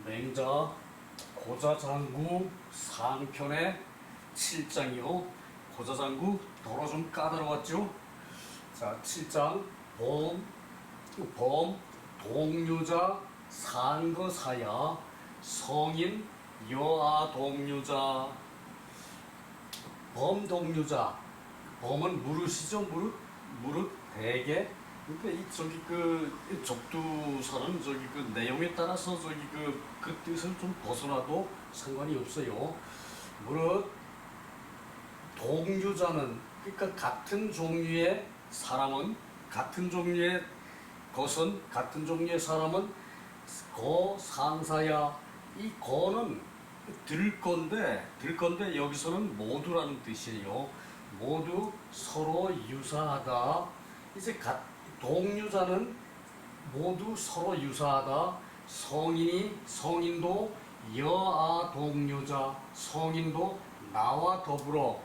맹자 고자장구 상편의 7장이요. 고자장구 도로 좀 까다로웠죠. 자, 7장 범 동류자 상거사야 성인 여아 동류자. 범 동류자, 범은 무릇이죠. 무릇 대개. 그러니까 이 저기 그 접두사는 저기 그 내용에 따라서 저기 그 뜻을 좀 벗어나도 상관이 없어요. 무릇 동류자는 그러니까 같은 종류의 사람은, 같은 종류의 것은, 같은 종류의 사람은 거 상사야. 이 거는 들 건데 여기서는 모두라는 뜻이에요. 모두 서로 유사하다. 이제 동류자는 모두 서로 유사하다. 성인도 여아 동류자, 성인도 나와 더불어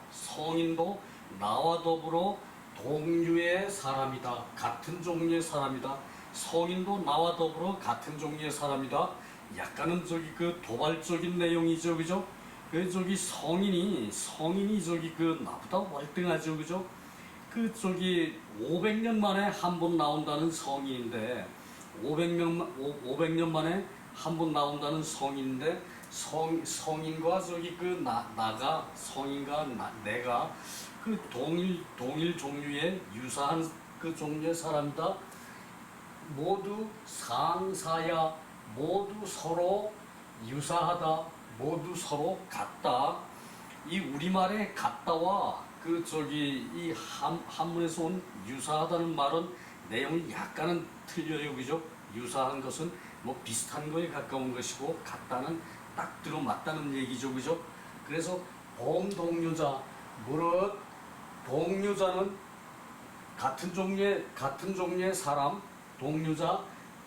동류의 사람이다. 같은 종류의 사람이다. 성인도 나와 더불어 같은 종류의 사람이다. 약간은 저기 그 도발적인 내용이죠, 그죠? 그 저기 성인이 저기 그 나보다 월등하죠, 그죠? 그 저기 500년 만에 한 번 나온다는 성인인데 500년 만에 한 번 나온다는 성인인데 성인과 저기 그 성인과 내가 그 동일 종류의 유사한 그 종류의 사람이다. 모두 상사야. 모두 서로 유사하다. 모두 서로 같다. 이 우리말의 같다와 그 저기 이 한문에서 온 유사하다는 말은 내용이 약간은 틀려요, 그죠? 유사한 것은 뭐 비슷한 거에 가까운 것이고 같다는 딱 들어맞다는 얘기죠, 그죠? 그래서 범동류자, 무릇 동류자는 같은 종류의 사람, 동류자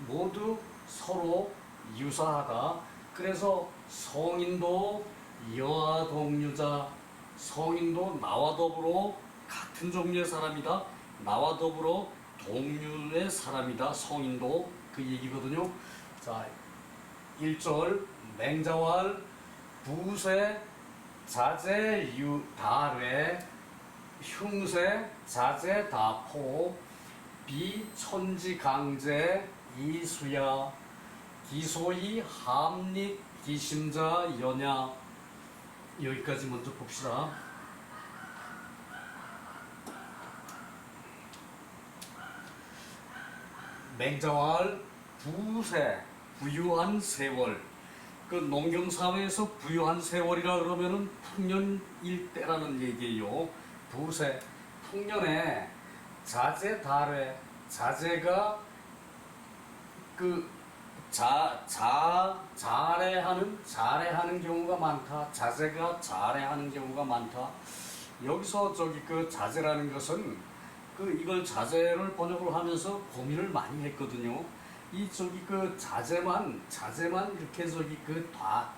모두 서로 유사하다. 그래서 성인도 여아 동류자, 성인도 나와 더불어 같은 종류의 사람이다. 나와 더불어 동류의 사람이다. 성인도 그 얘기거든요. 자, 1절 맹자왈 부세 자제 다례 흉세 자제 다포 비천지 강제 이수야 기소이 함립 기심자 연야. 여기까지 먼저 봅시다. 맹자왈 부세 부유한 세월. 그 농경사회에서 부유한 세월이라 그러면은 풍년일 때라는 얘기예요. 부세 풍년에 자제 달회, 자제가 그 잘해하는 경우가 많다. 자제가 잘해하는 경우가 많다. 여기서 저기 그 자제라는 것은 그 이걸 자제를 번역을 하면서 고민을 많이 했거든요. 이 저기 그 자제만 이렇게 저기 그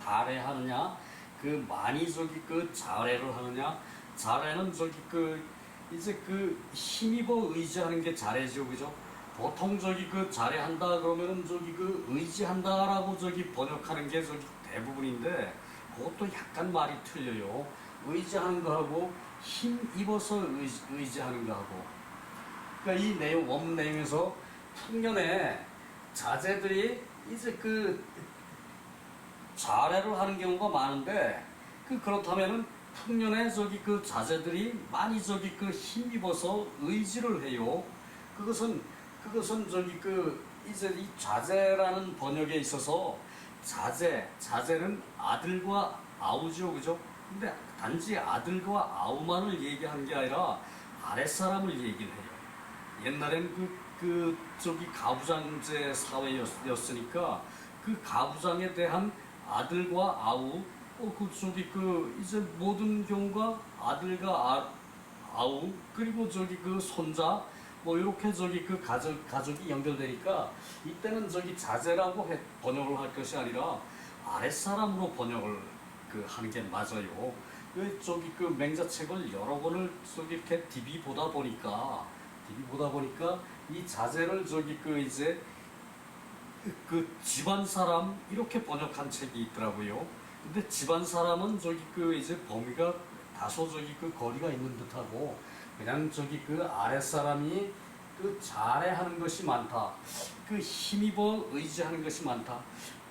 달해하느냐, 그 많이 저기 그 잘해를 하느냐. 잘해는 저기 그 이제 그 힘입어 의지하는 게 잘해죠, 그죠? 보통 저기 그 잘해한다 그러면은 저기 그 의지한다라고 저기 번역하는 게 저기 대부분인데 그것도 약간 말이 틀려요. 의지하는 거하고 힘입어서 의지하는 거하고. 그러니까 이 내용 원문 내용에서 풍년에 자제들이 이제 그 잘해를 하는 경우가 많은데 그렇다면은 풍년에 저기 그 자제들이 많이 저기 그 힘입어서 의지를 해요. 그것은 저기 그 이제 이 자제라는 번역에 있어서 자제는 아들과 아우죠, 그죠? 근데 단지 아들과 아우만을 얘기하는 게 아니라 아랫사람을 얘기를 해요. 옛날엔 저기 가부장제 사회였으니까 그 가부장에 대한 아들과 아우, 저기 이제 모든 경우가 아들과 아우, 그리고 저기 그 손자, 뭐 이렇게 저기 그 가족이 연결되니까 이때는 저기 자제라고 번역을 할 것이 아니라 아랫사람으로 번역을 하는 게 맞아요. 저기 그 맹자책을 여러 권을 저기 이렇게 DB 보다 보니까 이 자제를 저기 이제 그 집안 사람 이렇게 번역한 책이 있더라고요. 근데 집안 사람은 저기 그 이제 범위가 다소 저기 그 거리가 있는 듯하고 그냥 저기 그 아랫사람이 그 잘해하는 것이 많다. 그 힘입어 의지하는 것이 많다.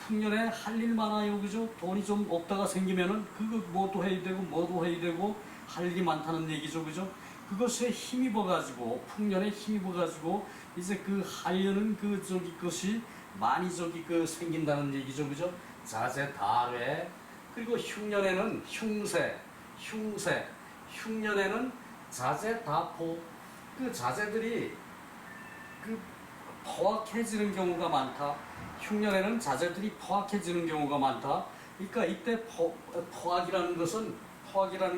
풍년에 할 일 많아요, 그죠? 돈이 좀 없다가 생기면은 그거 뭐도 해야 되고 뭐도 해야 되고 할 일이 많다는 얘기죠, 그죠? 그것에 힘입어 가지고 풍년에 힘입어 가지고 이제 그 하려는 그 저기 것이 많이 저기 그 생긴다는 얘기죠, 그죠? 자재 다뢰. 그리고 흉년에는 흉년에는 자재 다포. 그 자재들이 그 포악해지는 경우가 많다. 흉년에는 자재들이 포악해지는 경우가 많다. 그러니까 이때 포악이라는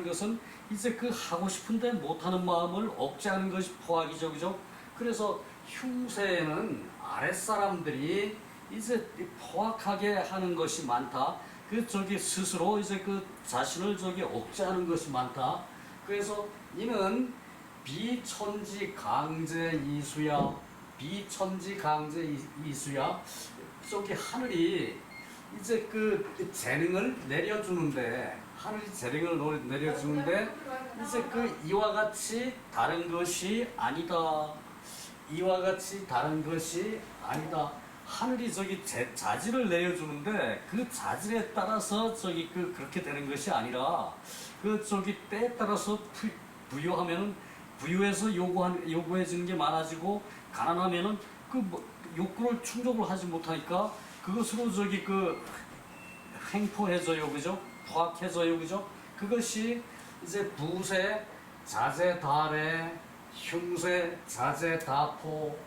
것은 이제 그 하고 싶은데 못하는 마음을 억제하는 것이 포악이죠, 그죠? 그래서 흉세에는 아랫사람들이 이제 포악하게 하는 것이 많다. 그 저기 스스로 이제 그 자신을 저기 억제하는 것이 많다. 그래서 이는 비천지 강제 이수야. 비천지 강제 이수야. 저기 하늘이 이제 그 재능을 내려주는데 하늘이 재능을 내려주는데 이제 그 이와 같이 다른 것이 아니다. 이와 같이 다른 것이 아니다. 하늘이 저기 자질을 내려주는데 그 자질에 따라서 저기 그 그렇게 되는 것이 아니라 그 저기 때에 따라서 부유하면은 부유해서 요구해지는 게 많아지고 가난하면은 그 뭐 욕구를 충족을 하지 못하니까 그것으로 저기 그 횡포해져요, 그죠? 포악해져요, 그죠? 그것이 이제 부세, 자재 다래, 흉세, 자재 다포,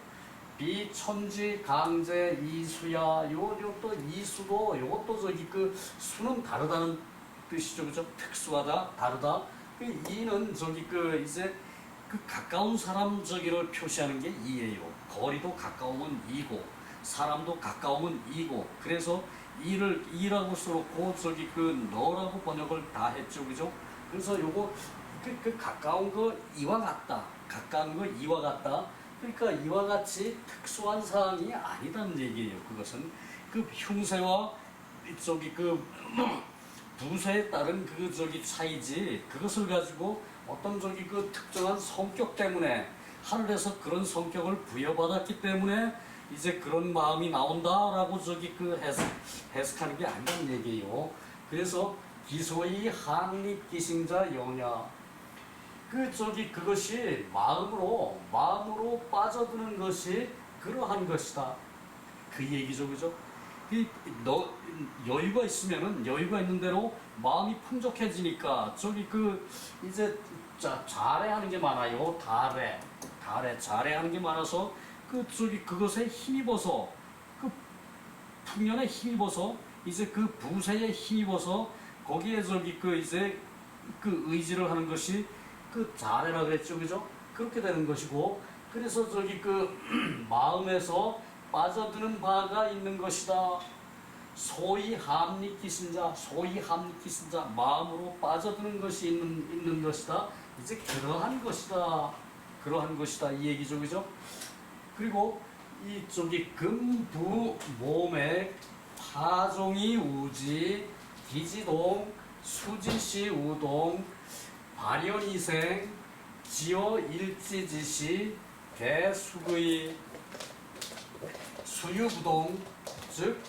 비천지 강제 이수야. 요또 이수도 요것도 저기 그 수는 다르다는 뜻이죠, 그죠? 특수하다, 다르다. 그 이는 저기 그 이제 그 가까운 사람 저기를 표시하는 게 이예요. 거리도 가까우면 이고 사람도 가까우면 이고 그래서 이를 이라고 써놓고 저기 그 너라고 번역을 다 했죠, 그죠? 그래서 요거 그 가까운 거 이와 같다, 가까운 거 이와 같다. 그러니까 이와 같이 특수한 사항이 아니다는 얘기예요. 그것은 그 흉세와 저기 그 부세에 따른 그 저기 차이지 그것을 가지고 어떤 저기 그 특정한 성격 때문에 하늘에서 그런 성격을 부여받았기 때문에 이제 그런 마음이 나온다라고 저기 그 해석하는 게 아니라는 얘기예요. 그래서 기소의 한립 기승자 영야. 그 저기 그것이 마음으로 빠져드는 것이 그러한 것이다. 그 얘기죠, 그죠? 너 여유가 있으면은 여유가 있는 대로 마음이 풍족해지니까 저기 그 이제 잘해하는 게 많아요. 잘해하는 게 많아서 그 저기 그것에 힘입어서 그 풍년에 힘입어서 이제 그 부세에 힘입어서 거기에 저기 그 이제 그 의지를 하는 것이 그 잘해라 그랬죠, 그죠? 그렇게 되는 것이고 그래서 저기 그 마음에서 빠져드는 바가 있는 것이다. 소위 함립기신자, 마음으로 빠져드는 것이 있는 것이다. 이제 그러한 것이다 이 얘기죠, 그죠? 그리고 이 저기 금부 몸에 파종이 우지, 기지동, 수지시 우동, 발연이생, 지어 일지지시, 대수의 수유부동, 즉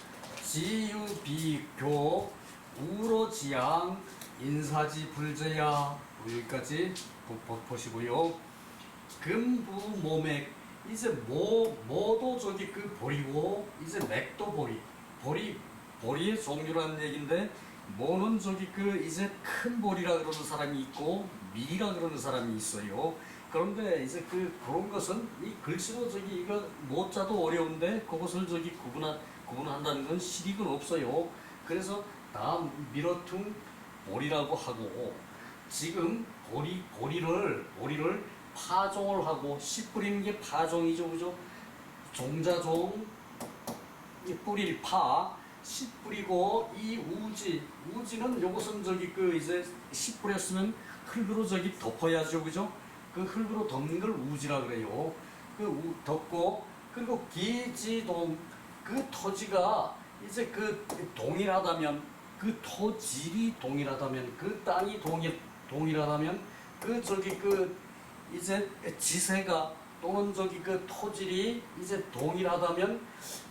지유비교, 우로지양, 인사지불제야. 여기까지 보시고요. 금부모맥, 이제 모도 저기 그 보리고 이제 맥도 보리의 종류라는 얘기인데 모는 저기 그 이제 큰 보리라 그러는 사람이 있고 밀이라 그러는 사람이 있어요. 그런데 이제 그런 것은 이 글씨로 저기 이거 모자도 어려운데 그것을 저기 구분한다는 건 실익은 없어요. 그래서 다 밀어퉁 보리라고 하고 지금 보리를 파종을 하고 씨 뿌리는 게 파종이죠, 그죠? 종자종, 이 뿌릴 파, 씨 뿌리고 이 우지는 요것은 저기 그 이제 씨 뿌렸으면 흙으로 저기 덮어야죠, 그죠? 그 흙으로 덮는 걸 우지라 그래요. 덮고 그리고 기지동, 그 토지가 이제 그 동일하다면, 그 토질이 동일하다면, 그 땅이 동일하다면, 그 저기 그 이제 지세가 또는 저기 그 토질이 이제 동일하다면,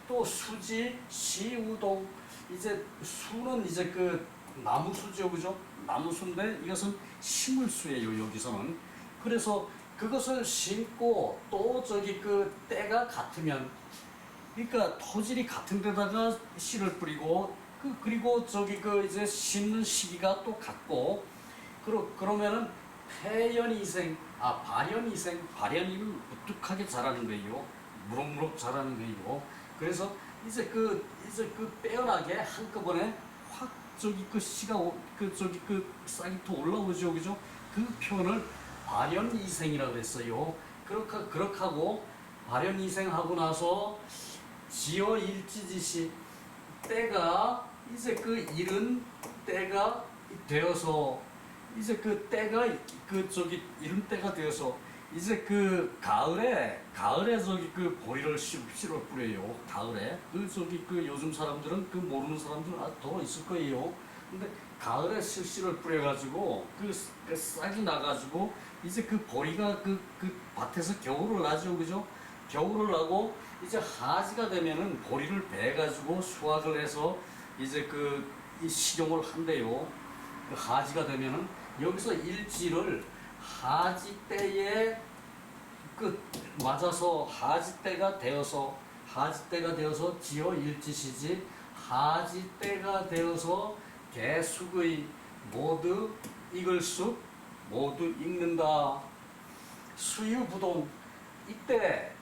또 수지, 시우동, 이제 수는 이제 그 나무수죠, 그죠? 나무수인데 이것은 식물수예요, 여기서는. 그래서 그것을 심고 또 저기 그 때가 같으면, 그러니까 토질이 같은 데다가 씨를 뿌리고, 그리고 저기 그 이제 심는 시기가 또 같고, 그러면은 발연이는 무뚝하게 자라는 거예요. 무럭무럭 자라는 거예요. 그래서 이제 그 빼어나게 한꺼번에 확 저기 그 씨가 그 저기 그 싹이 또 올라오죠, 그죠? 그 표현을 발연이생이라고 했어요. 그렇게 하고 발연이생하고 나서 지어 일지지시, 때가 이제 그 이른 때가 되어서, 이제 그 때가 그 저기 이른 때가 되어서 이제 그 가을에 저기 그 보리를 씨로 뿌려요. 가을에 그 저기 그 요즘 사람들은 그 모르는 사람들은 더 있을 거예요. 근데 가을에 씨를 뿌려가지고 그 싹이 나가지고 이제 그 보리가 그 밭에서 겨울을 나죠, 그죠? 겨울을 나고 이제 하지가 되면은 보리를 베가지고 수확을 해서 이제 그 이 식용을 한대요. 그 하지가 되면은 여기서 일지를 하지 때에 그 맞아서 하지 때가 되어서 지어 일지시지, 하지 때가 되어서 개숙의 모두 익을 수 모두 익는다. 수유부동, 이때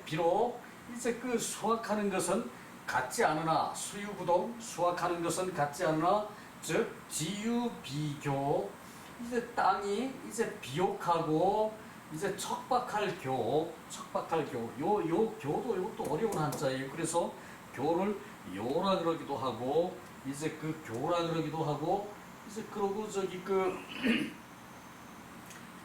비록 이제 그 수확하는 것은 같지 않으나, 수유부동 수확하는 것은 같지 않으나, 즉 지유비교, 이제 땅이 이제 비옥하고 이제 척박할 교, 요 교도 이것도 어려운 한자예요. 그래서 교를 요라 그러기도 하고, 이제 그 교라 그러기도 하고, 이제 그러고 저기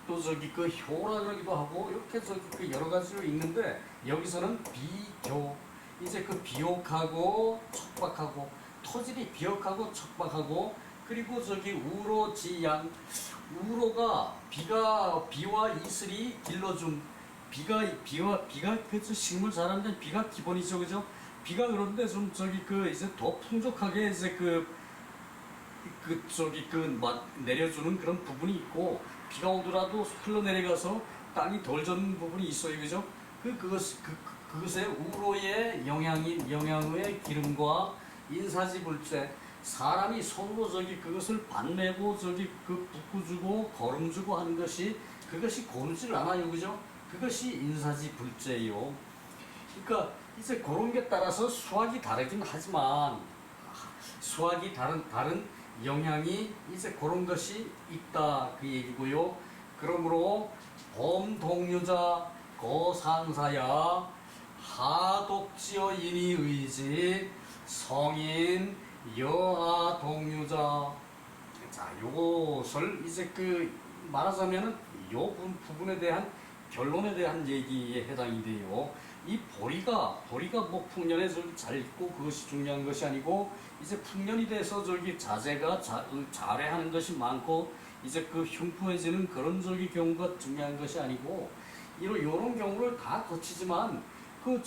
또 저기 그 효라 그러기도 하고, 이렇게 저기 그 여러 가지로 읽는데, 여기서는 비교, 이제 그 비옥하고 척박하고, 토질이 비옥하고 척박하고, 그리고 저기 우로지양, 우로가 비와 이슬이 길러준, 비가 그저 식물 자라는데 비가 기본이죠, 그죠? 비가 그런데 좀 저기 그 이제 더 풍족하게 이제 저기 내려주는 그런 부분이 있고, 비가 오더라도 흘러내려가서 땅이 덜 젖는 부분이 있어요, 그죠? 그것의 우로의 영양의 기름과 인사지불제, 사람이 손으로 저기 그것을 반매고 저기 그 붓고주고 거름주고 하는 것이, 그것이 고르질 않아요, 그죠? 그것이 인사지불제예요. 그러니까 이제 그런 게 따라서 수확이 다르긴 하지만, 수확이 다른 영향이 이제 그런 것이 있다, 그 얘기고요. 그러므로 범동유자 거상사야 하독지어 인이 의지 성인 여하 동유자. 자, 요것을 이제 말하자면은 요 부분에 대한 결론에 대한 얘기에 해당이 돼요. 이 보리가 뭐 풍년에 저기 잘 있고 그것이 중요한 것이 아니고, 이제 풍년이 돼서 저기 자제가 잘해하는 것이 많고 이제 그 흉포해지는 그런 저기 경우가 중요한 것이 아니고, 이런 경우를 다 거치지만 그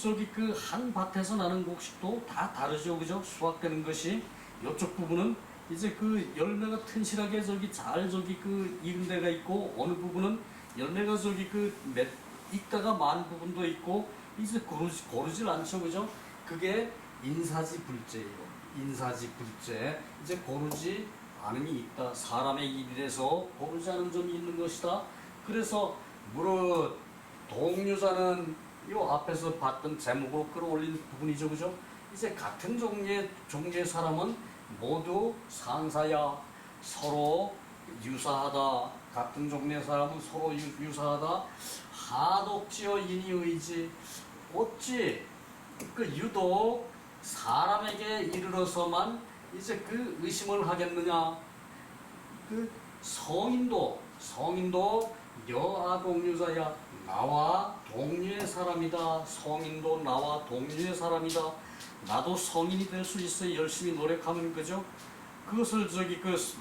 한 밭에서 나는 곡식도 다 다르죠, 그죠? 수확되는 것이 이쪽 부분은 이제 그 열매가 튼실하게 저기 잘 저기 익은 데가 있고, 어느 부분은 열매가 저기 익다가 만 부분도 있고, 이제 고르질 않죠, 그죠? 그게 인사지불제예요. 인사지불제. 이제 고르지 않음이 있다. 사람의 일이라서 고르지 않은 점이 있는 것이다. 그래서 무릇 동유자는 요 앞에서 봤던 제목으로 끌어올린 부분이죠, 그죠? 이제 같은 종류의 사람은 모두 상사야, 서로 유사하다. 같은 종류의 사람은 서로 유사하다. 하독지어 인이의지, 어찌 유독 사람에게 이르러서만 이제 그 의심을 하겠느냐. 성인도 여하 동유자야, 나와 동류의 사람이다. 성인도 나와 동류의 사람이다. 나도 성인이 될 수 있어요. 열심히 노력하면. 그죠? 그것을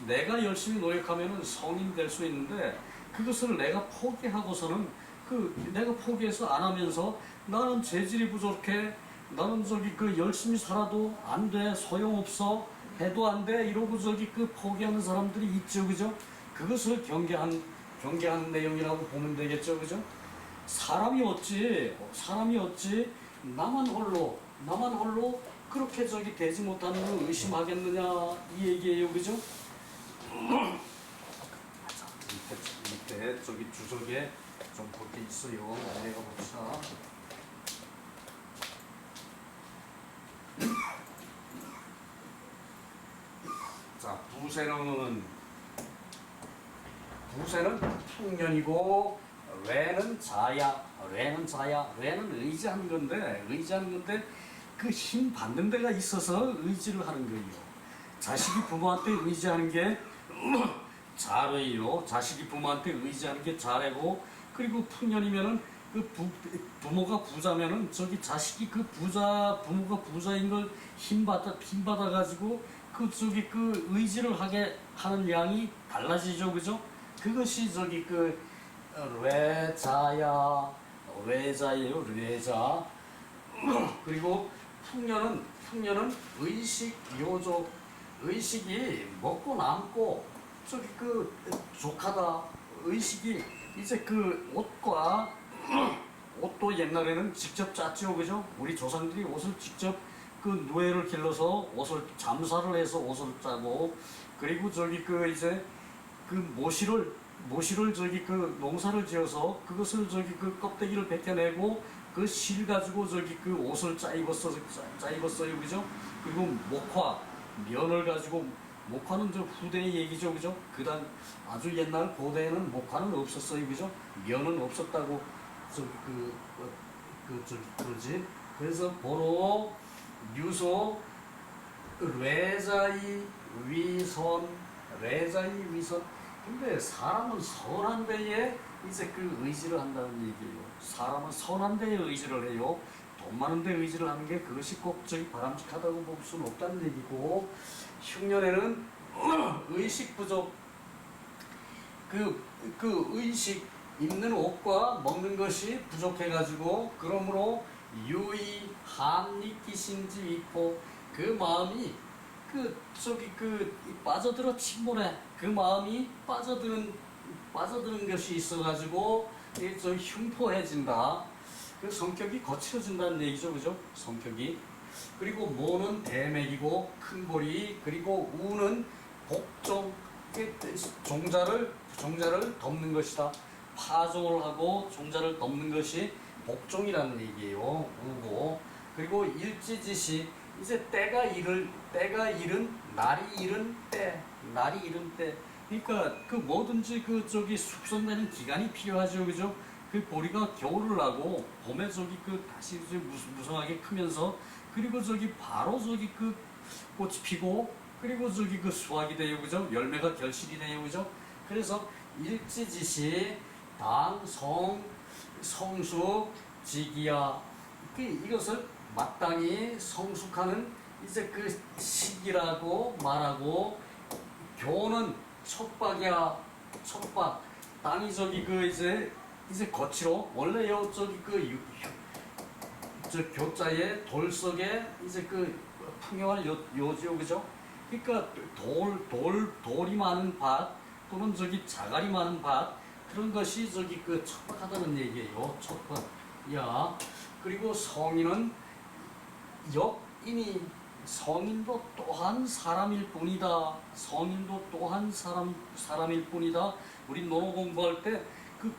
내가 열심히 노력하면은 성인이 될 수 있는데, 그것을 내가 포기하고서는 내가 포기해서 안 하면서 나는 재질이 부족해, 나는 열심히 살아도 안 돼, 소용없어, 해도 안 돼, 이러고 포기하는 사람들이 있죠. 그죠? 그것을 경계하는 내용이라고 보면 되겠죠. 그죠? 사람이 어찌 나만 홀로 그렇게 되지 못하는 걸 의심하겠느냐, 이 얘기예요. 그죠? 자, 밑에 주석에 좀 볼 게 있어요. 내가 봅시다. 자, 부세는 풍년이고, 뇌는 자야. 뇌는 의지하는 건데 그 힘 받는 데가 있어서 의지를 하는 거예요. 자식이 부모한테 의지하는 게 자뢰예요. 자식이 부모한테 의지하는 게 자뢰고, 그리고 풍년이면은 부모가 부자면은 자식이 부모가 부자인 걸 힘받아 가지고 의지를 하게 하는 양이 달라지죠. 그죠? 그것이 뇌자예요. 뇌자. 그리고 풍년은 의식, 의식이 먹고 남고 족하다. 의식이 이제 옷도 옛날에는 직접 짰죠. 그죠? 우리 조상들이 옷을 직접 누에를 길러서 옷을 잠사를 해서 옷을 짜고, 그리고 이제 모시를 농사를 지어서 그것을 껍데기를 벗겨내고 그 실 가지고 옷을 짜 입었어요. 그죠? 그리고 면을 가지고, 목화는 후대의 얘기죠. 그죠? 아주 옛날 고대에는 목화는 없었어요. 그죠? 면은 없었다고 그러지. 그래서 보로 유소 뇌자의 위선. 근데 사람은 선한 데에 이제 의지를 한다는 얘기예요. 사람은 선한 데에 의지를 해요. 돈 많은 데 의지를 하는 게 그것이 꼭 바람직하다고 볼 수는 없다는 얘기고, 흉년에는 의식 부족, 의식, 입는 옷과 먹는 것이 부족해가지고, 그러므로 유의 한리기신지 위포, 그 마음이 빠져들어 침몰해. 그 마음이 빠져드는 것이 있어가지고 좀 흉포해진다. 그 성격이 거칠어진다는 얘기죠. 그죠? 성격이. 그리고 모는 대맥이고 큰 보리, 그리고 우는 복종, 종자를 덮는 것이다. 파종을 하고 종자를 덮는 것이 복종이라는 얘기예요. 우고. 그리고 일지지시, 이제 때가 이른, 날이 이른 때. 그러니까 뭐든지 숙성되는 기간이 필요하죠. 그죠? 보리가 겨울을 나고 봄에 다시 무성하게 크면서, 그리고 바로 꽃이 피고, 그리고 수확이 돼요. 그죠? 열매가 결실이 돼요. 그죠? 그래서 일지지시 당, 성숙, 지기야. 이것을 마땅히 성숙하는 이제 시기라고 말하고, 교는 촉박이야. 촉박. 땅이 이제 거치로, 원래요 교자에 돌 속에 이제 풍요한 요지요. 그죠? 그러니까 돌이 많은 밭, 또는 자갈이 많은 밭, 그런 것이 촉박하다는 얘기예요. 촉박. 야. 그리고 성인은 역인이, 성인도 또한 사람일 뿐이다. 사람일 뿐이다. 우리 논어 공부할 때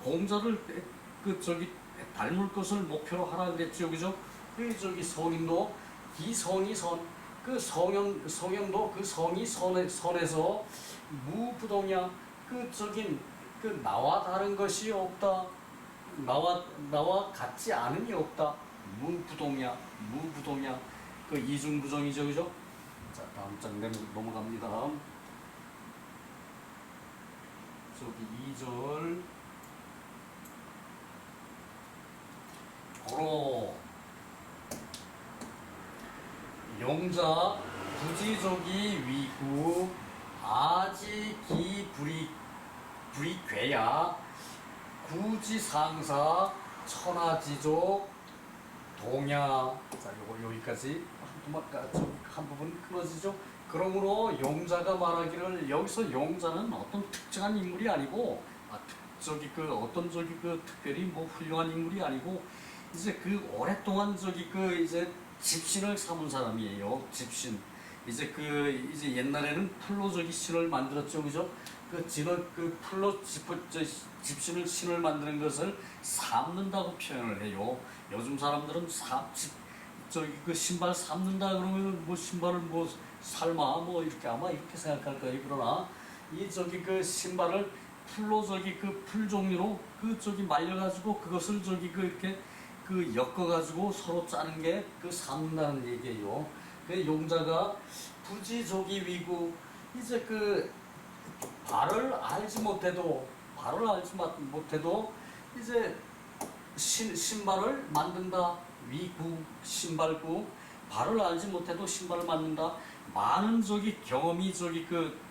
공자를 닮을 것을 목표로 하라 그랬죠. 그죠? 성인도 기성이 선, 성현도 성이 선에서 무부동이야. 나와 다른 것이 없다. 나와 같지 않음이 없다. 무부동이야. 이중부정이죠. 그죠? 자, 다음 장 넘어갑니다. 2절. 보로 용자 부지족이 위구 아지기 불이괴야 구지상사 천하지족 동야. 자, 요거 여기까지 한 부분 끊어지죠. 그러므로 용자가 말하기를 여기서 용자는 어떤 특정한 인물이 아니고 어떤 특별히 뭐 훌륭한 인물이 아니고 이제 그 오랫동안 이제 집신을 삼은 사람이에요. 집신. 이제 옛날에는 풀로 신을 만들었죠, 그죠? 풀로 집신을 신을 만드는 것을 삶는다고 표현을 해요. 요즘 사람들은 신발 삶는다 그러면 뭐 신발을 뭐 삶아 뭐 이렇게 아마 이렇게 생각할 거예요. 그러나 신발을 풀로 풀 종류로 말려가지고 그것을 이렇게 엮어가지고 서로 짜는 게 삶는다는 얘기예요. 용자가 부지족이 위구 이제 발을 알지 못해도 이제 신발을 만든다. 위구 신발구 발을 알지 못해도 신발을 만든다. 많은 경험이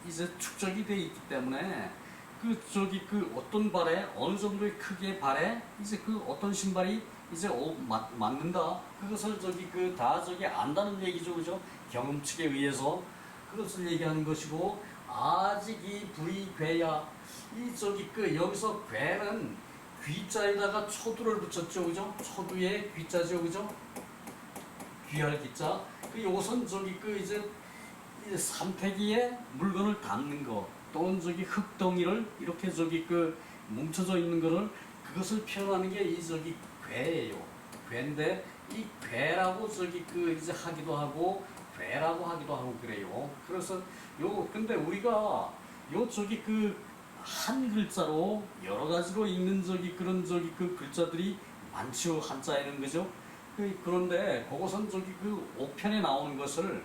이제 축적이 돼 있기 때문에 어떤 발에 어느 정도의 크기의 발에 이제 어떤 신발이 이제 맞는다. 그것을 다 안다는 얘기죠, 그죠? 경험칙에 의해서 그것을 얘기하는 것이고 아직이 불이괴야. 여기서 괴는 귀자에다가 초두를 붙였죠, 그죠? 초두에 귀자죠, 그죠? 귀할 기자. 요것은 이제 삼태기에 물건을 담는 거 또는 흙덩이를 이렇게 뭉쳐져 있는 거를 그것을 표현하는 게 이 괴예요. 괴인데 이 괴라고 이제 하기도 하고 괴라고 하기도 하고 그래요. 그래서 근데 우리가 한 글자로 여러 가지로 읽는 그런 글자들이 많죠, 한자에는, 그죠? 그런데 그것은 5편에 나오는 것을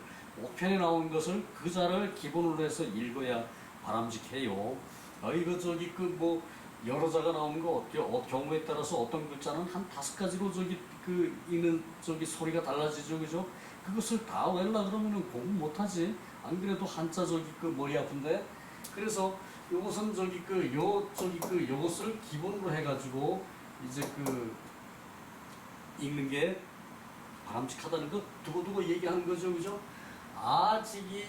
그 자를 기본으로 해서 읽어야 바람직해요. 이거 여러 자가 나오는 거 경우에 따라서 어떤 글자는 한 5가지로 읽는 소리가 달라지죠, 그죠? 그것을 다 외우려 그러면은 공부 못하지. 안 그래도 한자 머리 아픈데. 그래서 요것은 요것을 기본으로 해가지고 이제 읽는 게 바람직하다는 거 두고두고 얘기하는 거죠, 그죠? 아직이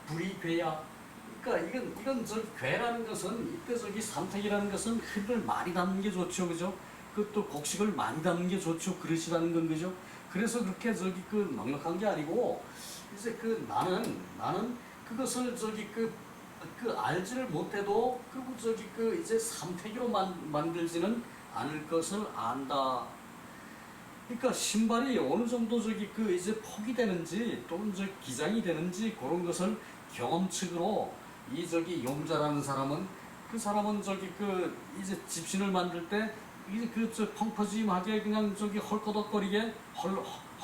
불이괴야. 그러니까 이건 괴라는 것은 이때 삼택이라는 것은 흙을 많이 담는 게 좋죠, 그죠? 또 곡식을 많이 담는 게 좋죠, 그릇이라는 건, 그죠? 그래서 그렇게 넉넉한 게 아니고 이제 나는 그것을 알지를 못해도 이제 삼태기로 만들지는 않을 것을 안다. 그러니까 신발이 어느 정도 이제 폭이 되는지 또는 기장이 되는지 그런 것을 경험칙으로 이 용자라는 사람은 이제 집신을 만들 때 이제 펑퍼짐하게 그냥 헐거덕거리게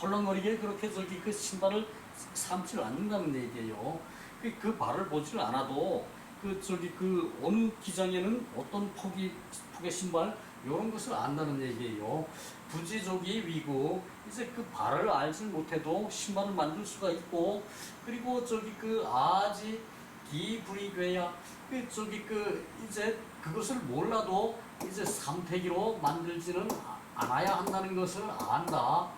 헐렁거리게 그렇게 신발을 삼지 않는다는 얘기예요. 그 발을 보질 않아도 어느 기장에는 어떤 폭의 신발 이런 것을 안다는 얘기예요. 부지족이 위고 이제 발을 알지 못해도 신발을 만들 수가 있고 그리고 아지 기불이괴야 이제 그것을 몰라도 이제 삼태기로 만들지는 않아야 한다는 것을 안다.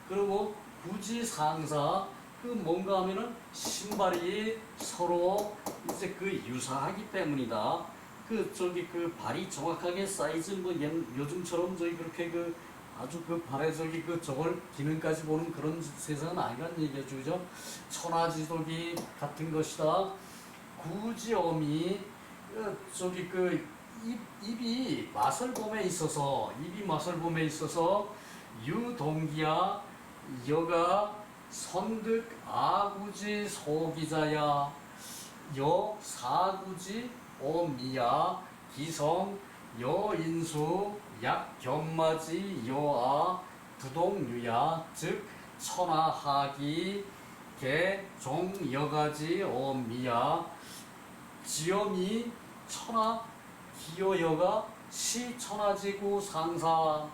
그리고 부지상사 뭔가 하면은 신발이 서로 이제 유사하기 때문이다. 발이 정확하게 사이즈 요즘처럼 그렇게 아주 발에 저걸 기능까지 보는 그런 세상은 아니란 얘기죠, 그죠? 천하지독이 같은 것이다. 구지엄이 입이 마설봄에 있어서 유동기야 여가 선득 아구지 소기자야 여 사구지 오미야 기성 여인수 약견마지 여아 부동유야 즉 천하하기 개종여가지 오미야 지엄이 천하 기여여가 시천하지구 상사.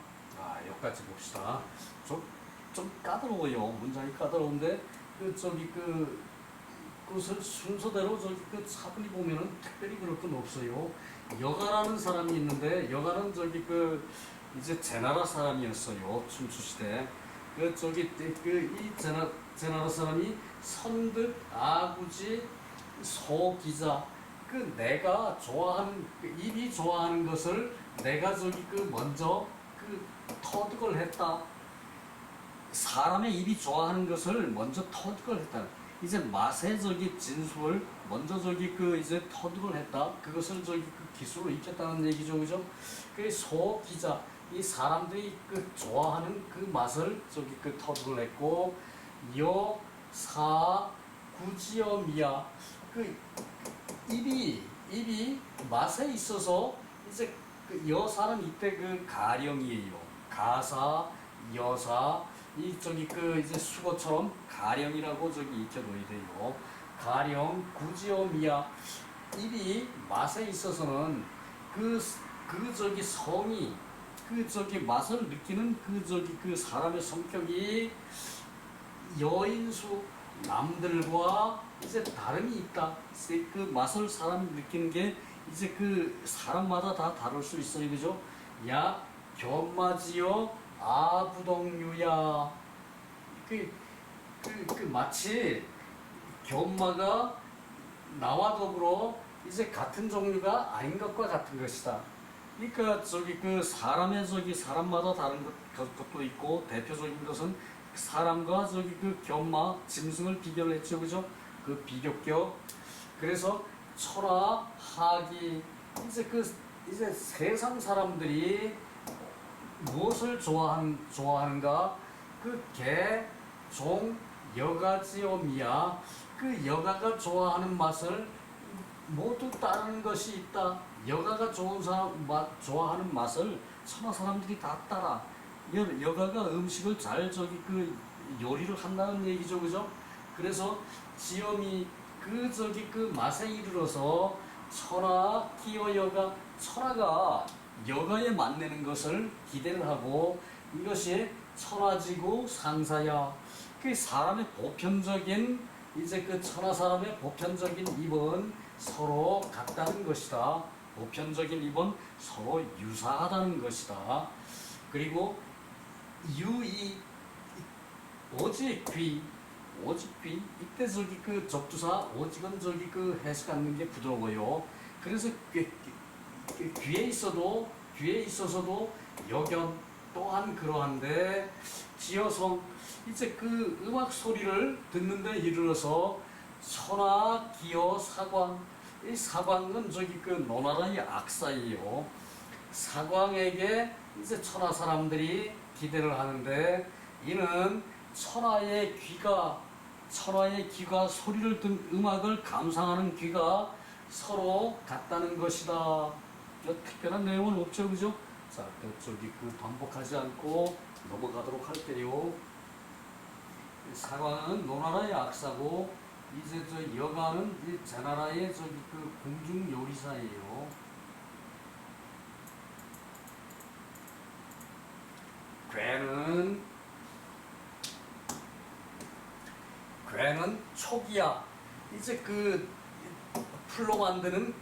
여기까지 봅시다. 좀 까다로워요. 문장이 까다로운데 그것을 순서대로 차분히 보면은 특별히 그럴 건 없어요. 여가라는 사람이 있는데 여가는 이제 제나라 사람이었어요. 춘추시대. 이 제나라 사람이 선득, 아구지, 소기자, 내가 좋아하는 입이 좋아하는 것을 내가 먼저 터득을 했다. 사람의 입이 좋아하는 것을 먼저 터득을 했다. 이제 맛의 진수를 먼저 이제 터득을 했다. 그것을 기술을 익혔다는 얘기죠, 그죠? 그 소기자, 이 사람들이 좋아하는 맛을 터득을 했고, 여, 사, 구지어, 미야, 입이 맛에 있어서 이제 여사는 이때 가령이에요. 가사, 여사, 이제 수거처럼 가령이라고 익혀둬야 돼요. 가령, 구지어, 미야. 입이 맛에 있어서는 성이 맛을 느끼는 사람의 성격이 여인수 남들과 이제 다름이 있다. 맛을 사람이 느끼는 게 이제 사람마다 다 다를 수 있어요, 그죠? 야, 견마지요, 아부동유야. 마치 견마가 나와 더불어 이제 같은 종류가 아닌 것과 같은 것이다. 그러니까 사람의 사람마다 다른 것도 있고, 대표적인 것은 사람과 견마, 짐승을 비교를 했죠, 그죠? 비교격. 그래서 철화, 하기, 이제 세상 사람들이 무엇을 좋아하는가? 개, 종, 여가지엄이야. 여가가 좋아하는 맛을 모두 따르는 것이 있다. 여가가 좋아하는 맛을 천하 사람들이 다 따라. 여가가 음식을 잘 요리를 한다는 얘기죠, 그죠? 그래서 지엄이 맛에 이르러서 천하 기여 여가, 천하가 여가에 만내는 것을 기대를 하고, 이것이 천하지구 상사야. 사람의 보편적인 이제 천하 사람의 보편적인 입은 서로 같다는 것이다. 보편적인 입은 서로 유사하다는 것이다. 그리고 유이, 오직 귀, 이때 접두사 오직은 해석하는 게 부드러워요. 그래서 귀에 있어서도 여견 또한 그러한데, 지어성, 이제 음악 소리를 듣는데 이르러서 천하 기어 사광, 이 사광은 노나라의 악사예요. 사광에게 이제 천하 사람들이 기대를 하는데, 이는 천하의 귀가 소리를 음악을 감상하는 귀가 서로 같다는 것이다. 특별한 내용은 없죠, 그죠? 자, 반복하지 않고 넘어가도록 할게요. 사광은 노나라의 악사고, 이제 여가는 이 제나라의 공중 요리사예요. 괴는 촉이야. 이제 풀로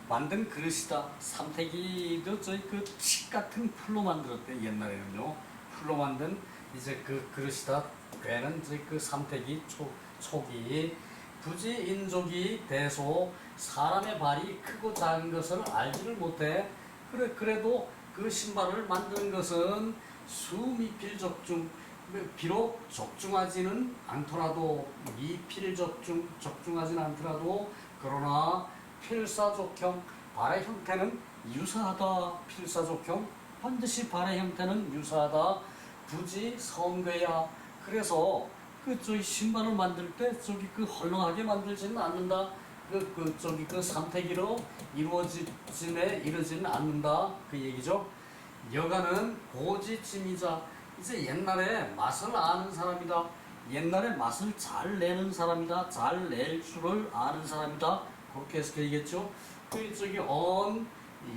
만든 그릇이다. 삼태기도 칡 같은 풀로 만들었대, 옛날에는요. 풀로 만든 이제 그릇이다. 괴는 삼태기, 촉이. 부지인족이 대소, 사람의 발이 크고 작은 것을 알지를 못해. 그래도 신발을 만드는 것은 수미필적중, 비록 적중하지는 않더라도, 적중하지는 않더라도, 그러나 필사족형, 발의 형태는 유사하다. 필사족형, 반드시 발의 형태는 유사하다. 부지 성괴야. 그래서 신발을 만들 때 헐렁하게 만들지는 않는다. 삼태기로 이루어지지는 않는다. 그 얘기죠. 여가는 고지치미자, 이제 옛날에 맛을 아는 사람이다. 옛날에 맛을 잘 내는 사람이다. 잘 낼 줄을 아는 사람이다. 그렇게 해석해야겠죠.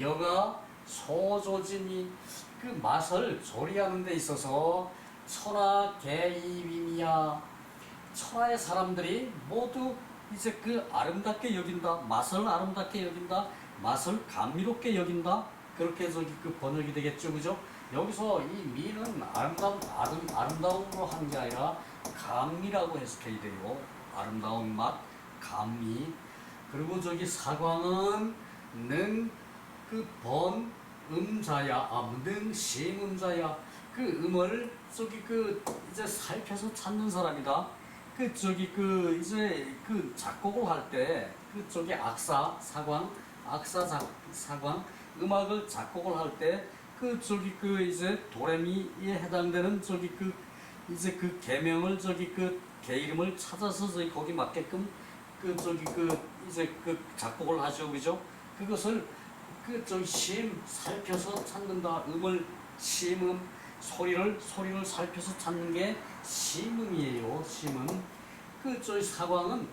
여가, 소조짐이, 맛을 조리하는 데 있어서 천하 개이위미야. 천하의 사람들이 모두 이제 그 아름답게 여긴다, 맛을 아름답게 여긴다, 맛을 감미롭게 여긴다, 그렇게 저기 그 번역이 되겠죠, 그죠? 여기서 이 미는 아름다움으로 한 게 아니라 감미라고 해석해야 돼요. 아름다운 맛, 감미. 그리고 저기 사광은 능 그 번 음자야, 능 심음자야. 그 음을 저기 그 이제 살펴서 찾는 사람이다. 그 저기 그 이제 그 작곡을 할 때 그 저기 사광 음악을 작곡을 할 때 그 저기 그 이제 도레미에 해당되는 저기 그 이제 그 계명을 저기 그 계 이름을 찾아서 저기 거기 맞게끔 그 저기 그 이제 그 작곡을 하죠, 그죠? 그것을 그 저기 살펴서 찾는다. 음을 심음 소리를 살펴서 찾는 게 심음이에요. 심음. 그 저희 사광은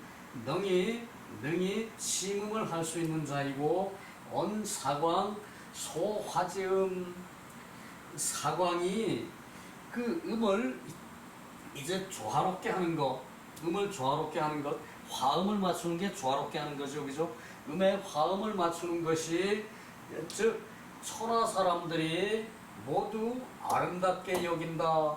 능히 심음을 할 수 있는 자이고 언사광 소화지음. 사광이 그 음을 이제 조화롭게 하는 것, 음을 조화롭게 하는 것, 화음을 맞추는 게 조화롭게 하는 거죠, 그죠? 음의 화음을 맞추는 것이 즉 천하 사람들이 모두 아름답게 여긴다,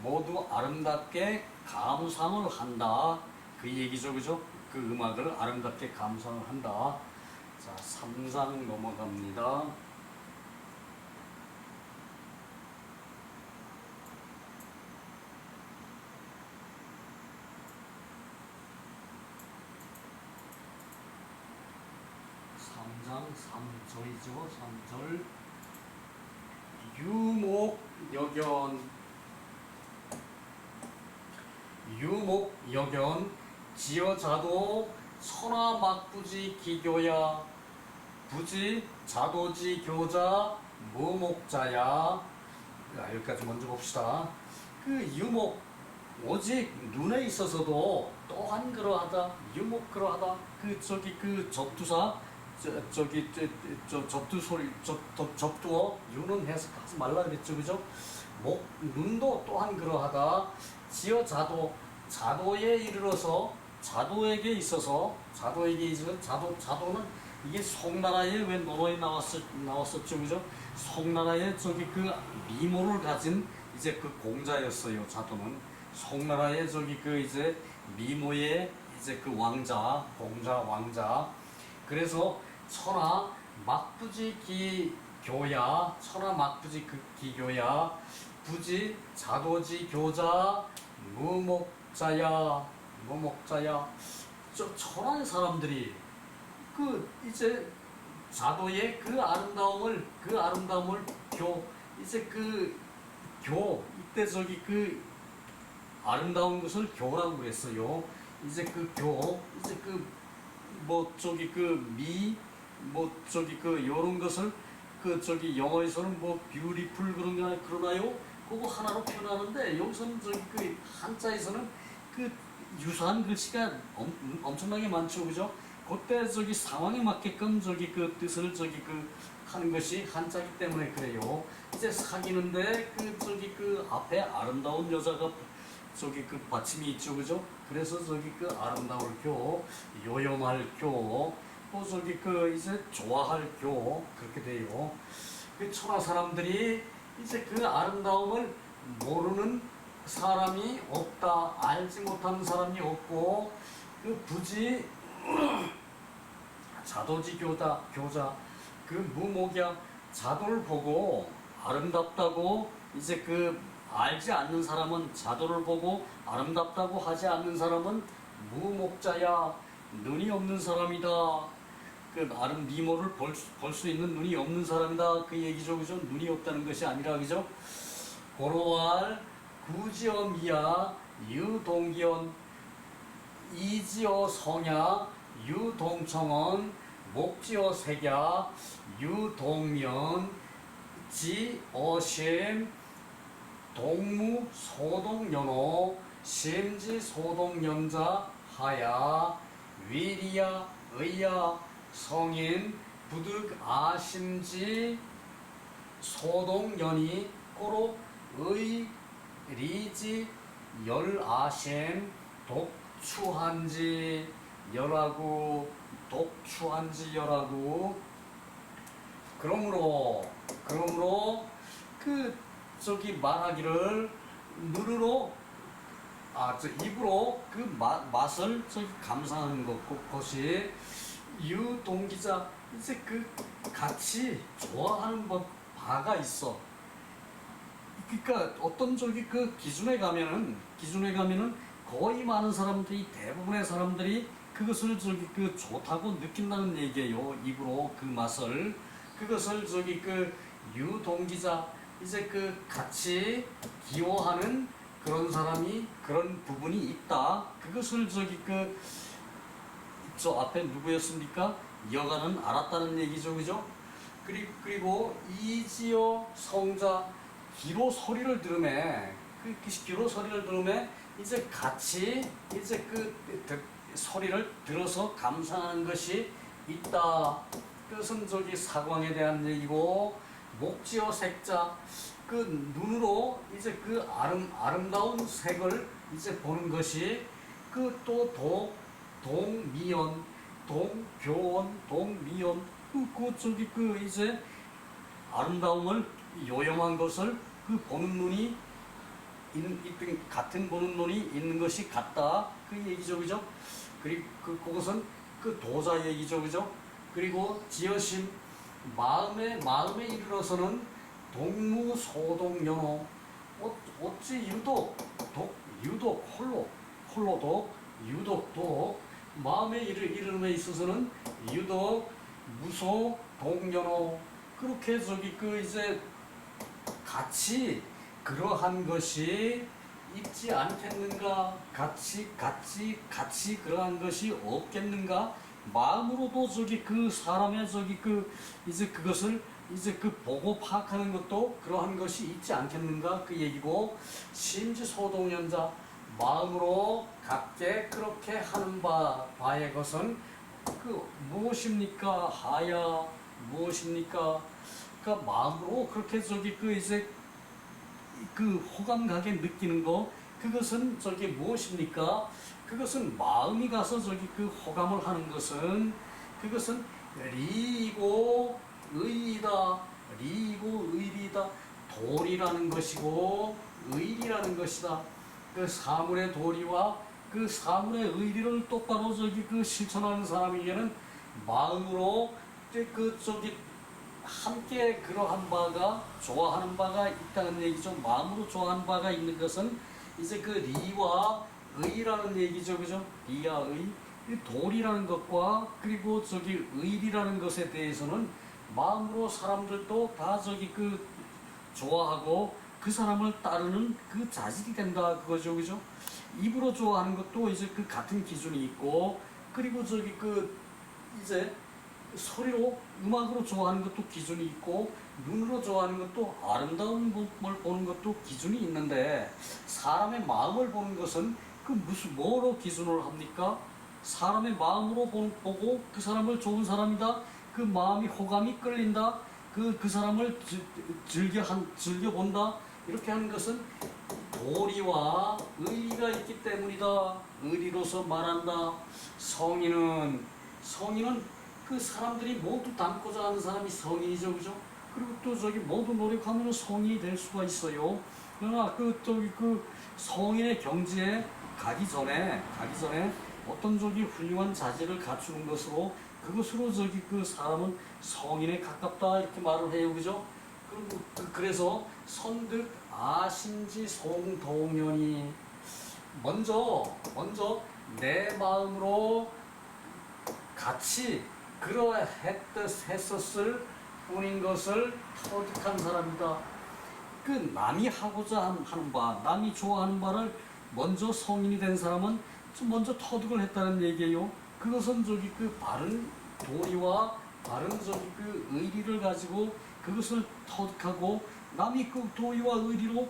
모두 아름답게 감상을 한다, 그 얘기죠, 그죠? 그 음악을 아름답게 감상을 한다. 자, 3장 넘어갑니다. 삼장 3절이죠. 3절 유목여견 지어자도 천하 막부지 기교야 부지 자도지 교자 무목자야. 여기까지 먼저 봅시다. 그 유목 오직 눈에 있어서도 또한 그러하다, 유목 그러하다. 그 저기 그 접두사 접두 소리 접두어 유는 해석하지 말라 그랬죠, 그죠? 눈도 또한 그러하다. 지어 자도에 이르러서 자도에게 있어서 자도는 이게 송나라에 왜 논어에 나왔었죠, 그죠? 송나라에 저기 그 미모를 가진 이제 그 공자였어요. 자도는 송나라의 저기 그 이제 미모의 이제 그 공자 왕자. 그래서 천하 막부지 기교야, 천하 막부지 기교야, 부지 자도지 교자 무목자야. 저 천하의 사람들이 그 이제 자도의 그 아름다움을 이제 이때 저기 그 아름다운 것을 교라고 그랬어요. 이제 이제 뭐 저기 저기 요런 것을 저기 영어에서는 뭐 beautiful 그러나요? 그거 하나로 표현하는데 여기서는 저기 한자에서는 유사한 글씨가 엄청나게 많죠, 그죠? 그때 저기 상황에 맞게끔 저기 뜻을 저기 하는 것이 한자이기 때문에 그래요. 이제 사귀는데 저기 앞에 아름다운 여자가 저기 받침이 있죠, 그죠? 그래서 저기 아름다울 교, 요염할 교, 또 저기 이제 좋아할 교, 그렇게 돼요. 천하 사람들이 이제 아름다움을 모르는 사람이 없다, 알지 못하는 사람이 없고 부지 자도지 교자 무목이야. 자도를 보고 아름답다고 이제 알지 않는 사람은, 자도를 보고 아름답다고 하지 않는 사람은 무목자야. 눈이 없는 사람이다. 미모를 볼 수 있는 눈이 없는 사람이다, 그 얘기죠, 그죠? 눈이 없다는 것이 아니라, 그죠? 고로알 구지어 미야 유동기언 이지어 성야 유동청언 목지어 색야 유동면 지어심 동무 소동연호 심지 소동연자 하야 위리야 의야 성인 부득 아심지 소동연이 꼬로 의 리지 열아심 독추한지 열하고 독추한지 열하고 그러므로 그 저기 말하기를 눈으로 저 입으로 그 맛을 저기 감상하는 것이 유동기자 이제 그 같이 좋아하는 바가 있어. 그러니까 어떤 저기 그 기준에 가면은 거의 많은 사람들이 대부분의 사람들이 그것을 저기 그 좋다고 느낀다는 얘기예요. 입으로 그 맛을 그것을 저기 그 유동기자 이제 그 같이 기호하는 그런 사람이 그런 부분이 있다. 그것을 저기 그 저 앞에 누구였습니까? 여가는 알았다는 얘기죠, 그죠? 그리고 이지어 성자 기로 소리를 들으매 그 기로 소리를 들으매 이제 같이 이제 그 소리를 들어서 감상하는 것이 있다. 그것은 저기 사광에 대한 얘기고 목지어 색자 그 눈으로 이제 그 아름다운 색을 이제 보는 것이 그 또 동미연 동교원 동미연 그 저기 그 이제 아름다움을 요염한 것을 그 보는 눈이 같은 보는 눈이 있는 것이 같다 그 얘기죠, 그죠? 그리고 그것은 그 도자 얘기죠, 그죠? 그리고 지어심 마음에 이르러서는 동무소동연호 어찌 유독 홀로독 유독도 마음에 이르름에 있어서는 유독 무소 동연호 그렇게 저기 그 이제 같이 그러한 것이 있지 않겠는가? 같이 그러한 것이 없겠는가? 마음으로도 저기 그 사람의 저기 그 이제 그것을 이제 그 보고 파악하는 것도 그러한 것이 있지 않겠는가? 그 얘기고 심지 소동연자 마음으로 갖게 그렇게 하는 바의 것은 그 무엇입니까? 하야 무엇입니까? 그러니까 마음으로 그렇게 저기 그 이제 그 호감가게 느끼는 거 그것은 저기 무엇입니까? 그것은 마음이 가서 저기 그 호감을 하는 것은 그것은 리이고 의이다. 리이고 의리다. 도리라는 것이고 의리라는 것이다. 그 사물의 도리와 그 사물의 의리를 똑바로 저기 그 실천하는 사람에게는 마음으로 그 저기 함께 그러한 바가 좋아하는 바가 있다는 얘기죠. 마음으로 좋아하는 바가 있는 것은 이제 그 리와 의라는 얘기죠, 그죠? 리와 의, 도리라는 것과 그리고 저기 의리라는 것에 대해서는 마음으로 사람들도 다 저기 그 좋아하고 그 사람을 따르는 그 자질이 된다 그거죠, 그죠? 입으로 좋아하는 것도 이제 그 같은 기준이 있고 그리고 저기 그 이제 소리로 음악으로 좋아하는 것도 기준이 있고 눈으로 좋아하는 것도 아름다운 걸 보는 것도 기준이 있는데 사람의 마음을 보는 것은 그 무슨 뭐로 기준을 합니까? 사람의 마음으로 보고 그 사람을 좋은 사람이다. 그 마음이 호감이 끌린다. 그 사람을 즐겨 본다. 이렇게 하는 것은 도리와 의리가 있기 때문이다. 의리로서 말한다. 성인은 그 사람들이 모두 닮고자 하는 사람이 성인이죠, 그죠? 그리고 또 저기 모두 노력하면 성인이 될 수가 있어요. 그러나 그 성인의 경지에 가기 전에 어떤 저기 훌륭한 자질을 갖추는 것으로 그것으로 저기 그 사람은 성인에 가깝다 이렇게 말을 해요, 그죠? 그래서 선득 아심지 송동연이 먼저 내 마음으로 같이 그러했었을 뿐인 것을 터득한 사람이다. 그 남이 하고자 하는 바, 남이 좋아하는 바를 먼저 성인이 된 사람은 먼저 터득을 했다는 얘기예요. 그것은 저기 그 바른 도리와 바른 저기 그 의리를 가지고 그것을 터득하고 남이 그 도리와 의리로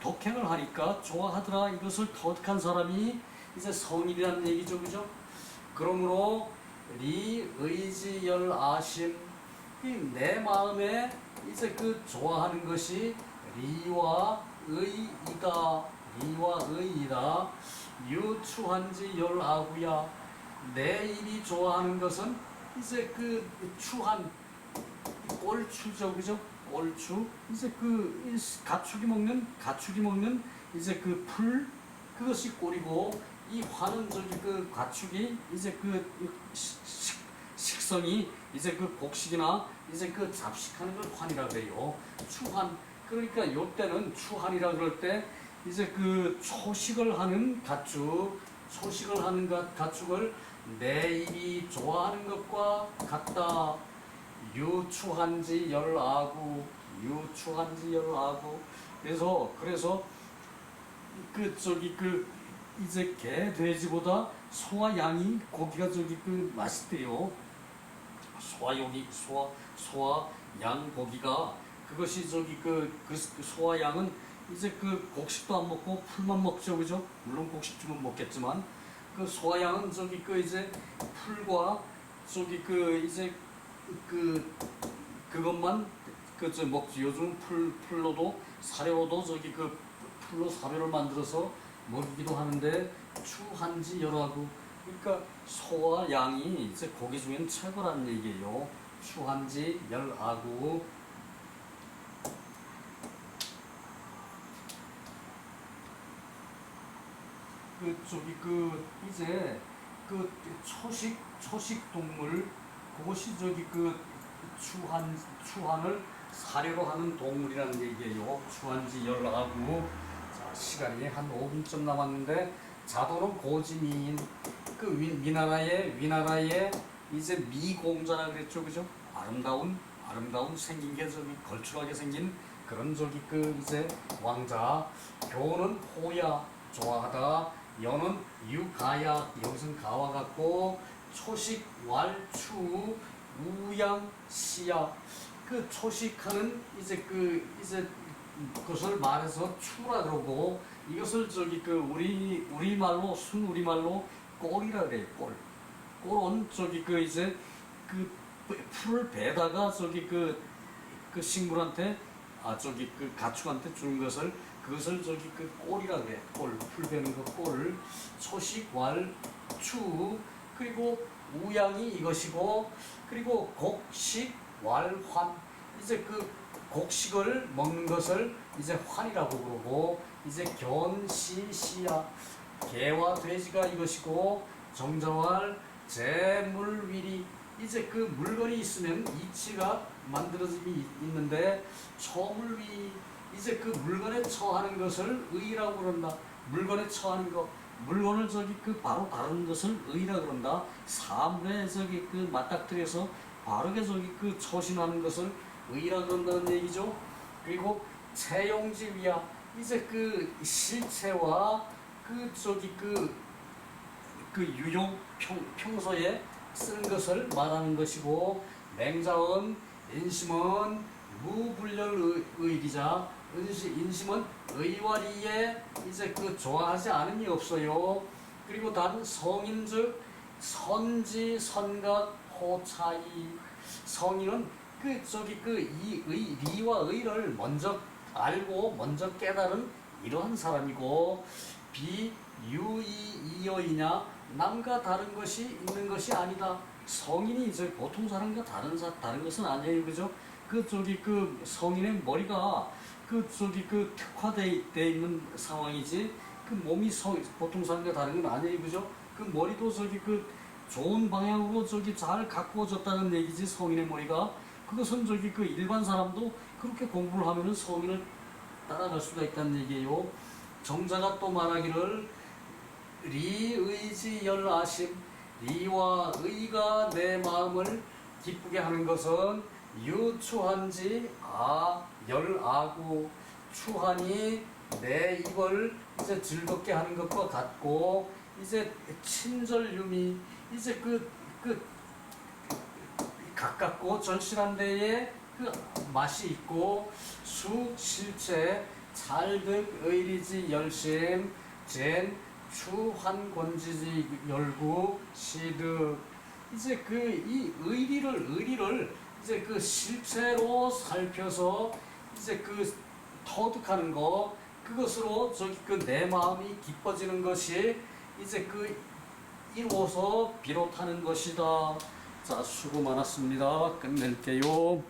독행을 하니까 좋아하더라. 이것을 터득한 사람이 이제 성인이라는 얘기죠, 그죠? 그러므로 리 의지 열 아심 내 마음에 이제 그 좋아하는 것이 리와 의이다. 리와 의이다. 유추한지 열아구야. 내 입이 좋아하는 것은 이제 그 추한 꼴추죠, 그죠? 꼴추. 이제 그 가축이 먹는 이제 그 풀, 그것이 꼴이고, 이 화는 저기 그 가축이 이제 그 식성이 이제 그 곡식이나 이제 그 잡식하는 걸 환이라 그래요. 추한. 그러니까 요때는 추한이라 그럴 때 이제 그 초식을 하는 가축을 내 입이 좋아하는 것과 같다. 유추한지 열아구. 그래서 그 저기 그 이제 개 돼지보다 소와 양이 고기가 저기 그 맛있대요. 소와 양 고기가, 그것이 저기 그 소와 양은 이제 그 곡식도 안 먹고 풀만 먹죠, 그죠? 물론 곡식쯤은 먹겠지만 그 소와 양은 저기 그 이제 풀과 저기 그 이제 그것만 그저 먹지. 요즘 풀로도 사료도 저기 그 풀로 사료를 만들어서 먹이기도 하는데, 추한지 열하고. 그러니까 소와 양이 이제 고기 중엔 최고란 얘기예요. 추한지 열하고. 이제 그 초식 동물, 그것이 저기 그 추한을 사료로 하는 동물이라는 얘기예요. 추한지 열하고. 자, 시간이 한 5분쯤 남았는데, 자도는 고지미인. 그 위나라의 이제 미공자라 그랬죠, 그죠? 아름다운 생긴 게 저기 걸출하게 생긴 그런 저기 그 이제 왕자. 교는 호야, 좋아하다. 여는 유가야, 여기서는 가와 같고, 초식 왈추 우양 시야. 그 초식하는 이제 그것을 말해서 추라 그러고, 이것을 저기 그 우리말로 순우리말로 꼴이라 그래요. 꼴은 저기 그 이제 그 풀을 베다가 저기 그 식물한테 저기 그 가축한테 주는 그것을 저기 그 꼴이라 그래. 풀 베는 거 꼴. 초식 왈추. 그리고 우양이 이것이고, 그리고 곡식 왈환. 이제 그 곡식을 먹는 것을 이제 환이라고 그러고, 이제 견시시야. 개와 돼지가 이것이고, 정자왈 재물위리. 이제 그 물건이 있으면 이치가 만들어짐이 있는데, 초물위. 이제 그 물건에 처하는 것을 의라고 그런다. 물건에 처하는 것, 물건을 저기 그 바로 다루는 것을 의라 그런다. 사물에 저기 그 맞닥뜨려서 바르게 저기 그 처신하는 것을 의라 그런다는 얘기죠. 그리고 채용지위야. 이제 그 실체와 그 저기 그 유용 평소에 쓰는 것을 말하는 것이고, 맹자은 인심은 무불렬의리자. 인심은 의와리에 이제 그 좋아하지 않음이 없어요. 그리고 단 성인즉 선지 선각 호차이. 성인은 그 저기 그 이 리와 의를 먼저 알고 먼저 깨달은 이러한 사람이고, 비유이이여이냐, 남과 다른 것이 있는 것이 아니다. 성인이 이제 보통 사람과 다른 것은 아니에요, 그죠? 그 저기 그 성인의 머리가 그 저기 그 특화돼 있는 상황이지, 그 몸이 보통 사람과 다른 건 아니에요, 그죠? 그 머리도 저기 그 좋은 방향으로 저기 잘 가꾸어졌다는 얘기지, 성인의 머리가. 그것은 저기 그 일반 사람도 그렇게 공부를 하면은 성인을 따라갈 수가 있다는 얘기예요. 정자가 또 말하기를, 리의지 열아심. 리와 의가 내 마음을 기쁘게 하는 것은 유추한지 열아구. 추한이 내 입을 이제 즐겁게 하는 것과 같고, 이제 친절유미. 이제 그 가깝고 절실한 데에 그 맛이 있고, 수 실체 찰득 의리지 열심. 젠 추한권지지 열구 시득. 이제 그 이 의리를 이제 그 실체로 살펴서 이제 그 터득하는 거, 그것으로 저기 그 내 마음이 기뻐지는 것이 이제 그 이루어서 비롯하는 것이다. 자, 수고 많았습니다. 끝낼게요.